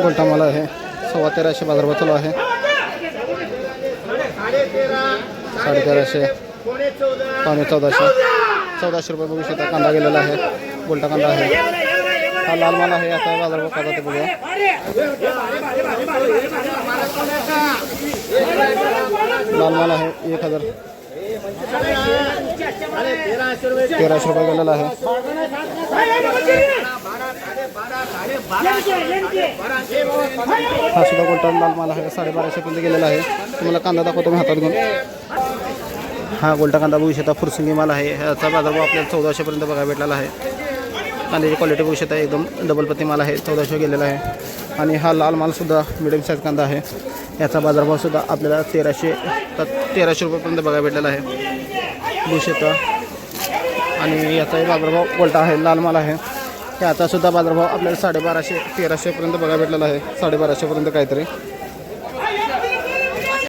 गोल्टा माल आहे 13.5 बाजारभाव चालू आहे. 13.5 पावणे 1400 रुपये बघू शकता. कांदा गेलेला आहे. गोल्टा कांदा आहे. हा लाल माल आहे. आता बाजारभाव कांदा ते बघूया. लाल माल आहे 1300 रुपये गेलेला आहे. हा सुद्धा गोल्टा लाल माल आहे. 1250 पर्यंत गेलेला आहे. तुम्हाला कांदा दाखवतो मी हातात घेऊन. हा गोल्टा कांदा बघू शकता. फुरसुंगी माल आहे. याचा बाजारभाव आपल्याला 1400 पर्यंत बघायला भेटलेला आहे. कांद्याची क्वालिटी बघू शकता. एकदम डबल पत्ती माल आहे. 1400 गेलेला आहे. आणि हा लाल माल सुद्धा मिडियम साईज कांदा आहे. याचा बाजारभाव सुद्धा आपल्याला 1300 रुपयेपर्यंत बघायला भेटलेला आहे बघू शकता. आणि याचाही बाजारभाव गोल्टा आहे. लाल माल आहे. याचा सुद्धा बाजारभाव आपल्याला 1250 1300 पर्यंत बघायला भेटलेला आहे. 1250 पर्यंत काहीतरी.